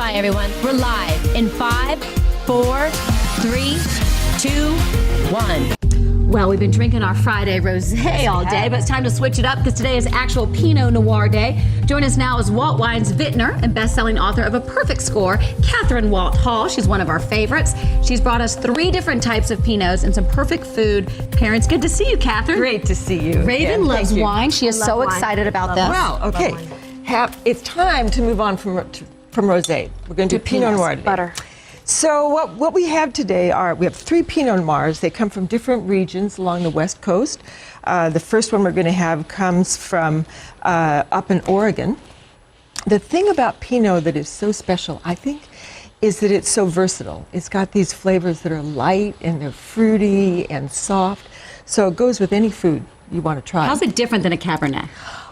by, everyone. We're live in 5, 4, 3, 2, 1. Well, we've been drinking our Friday rosé all day, but it's time to switch it up because today is actual Pinot Noir day. Join us now is Walt Wine's vintner and best-selling author of A Perfect Score, Kathryn Walt Hall. She's one of our favorites. She's brought us 3 different types of Pinots and some perfect food. Parents, good to see you, Kathryn. Great to see you. Raven loves wine. She is so wine. excited about this. Well, okay. It's time to move on from rosé. We're going to do Pinot Noir today. Butter. So what we have today we have 3 Pinot Noirs. They come from different regions along the West Coast. The first one we're going to have comes from up in Oregon. The thing about Pinot that is so special, I think, is that it's so versatile. It's got these flavors that are light and they're fruity and soft. So it goes with any food you want to try. How's it different than a Cabernet?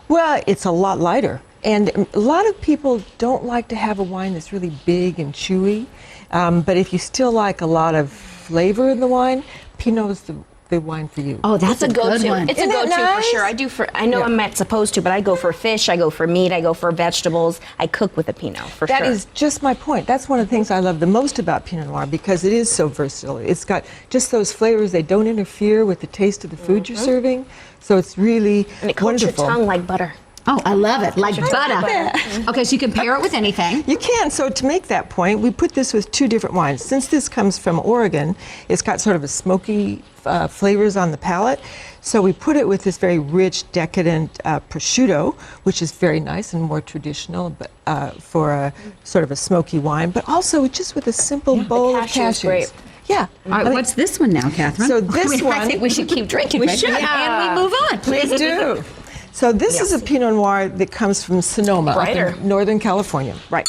Well, it's a lot lighter. And a lot of people don't like to have a wine that's really big and chewy. But if you still like a lot of flavor in the wine, Pinot is the wine for you. Oh, that's a good one. It's a go-to for sure. I know I'm not supposed to, but I go for fish, I go for meat, I go for vegetables. I cook with a Pinot for sure. That is just my point. That's one of the things I love the most about Pinot Noir because it is so versatile. It's got just those flavors. They don't interfere with the taste of the food you're serving. So it's really and it coats your tongue like butter. Oh, I love it. Like butter. Okay, so you can pair it with anything. You can. So to make that point, we put this with 2 different wines. Since this comes from Oregon, it's got sort of a smoky flavors on the palate. So we put it with this very rich, decadent prosciutto, which is very nice and more traditional but, for a sort of a smoky wine, but also just with a simple bowl of cashews. Great. Yeah. All right, what's this one now, Kathryn? So this one, I think we should keep drinking. We should. And we move on. Please do. So this is a Pinot Noir that comes from Sonoma, up in Northern California. Right.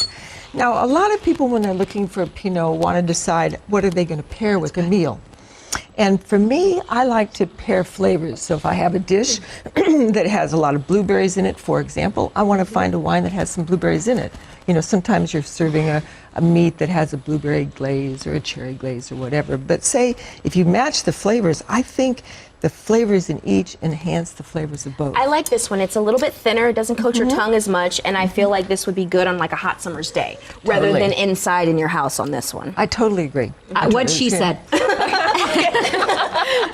Now, a lot of people, when they're looking for a Pinot, want to decide what are they going to pair with a meal. And for me, I like to pair flavors. So if I have a dish that has a lot of blueberries in it, for example, I want to find a wine that has some blueberries in it. You know, sometimes you're serving a meat that has a blueberry glaze or a cherry glaze or whatever. But say, if you match the flavors, I think the flavors in each enhance the flavors of both. I like this one. It's a little bit thinner. It doesn't coat your tongue as much, and I feel like this would be good on like a hot summer's day, rather than inside in your house on this one. I totally agree. What she said. I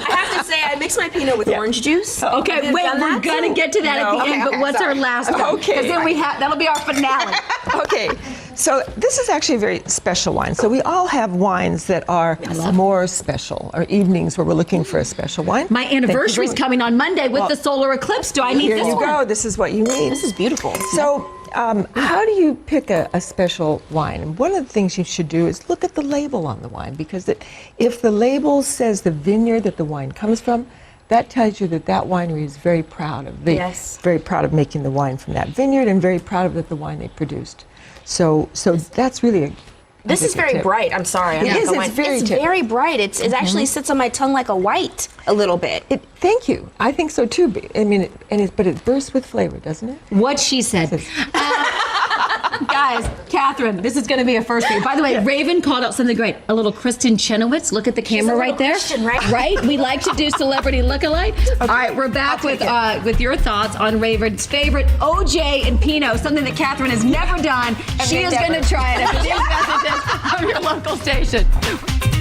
have to say, I mix my Pinot with orange juice. Okay, wait, we're gonna get to that at the end, but what's our last one? Okay. Because then that'll be our finale. Okay, so this is actually a very special wine. So we all have wines that are more special, or evenings where we're looking for a special wine. My anniversary's coming on Monday with the solar eclipse. Do I need this one? Here you go. This is what you need. This is beautiful. So how do you pick a special wine? And one of the things you should do is look at the label on the wine, because if the label says the vineyard that the wine comes from, that tells you that winery is very proud of very proud of making the wine from that vineyard and very proud of the wine they produced. So that's really This is very bright. I'm sorry. It's very bright. It actually sits on my tongue like a white a little bit. Thank you. I think so too. I mean, but it bursts with flavor, doesn't it? What she said. Guys, Kathryn, this is going to be a first for you. By the way, Raven called out something great. A little Kristen Chenoweth. Look at the camera right there. Christian, right? Right? We like to do celebrity look-alike. Okay. All right, we're back with your thoughts on Raven's favorite OJ and Pinot, something that Kathryn has never done. She is going to try it at the news messages from your local station.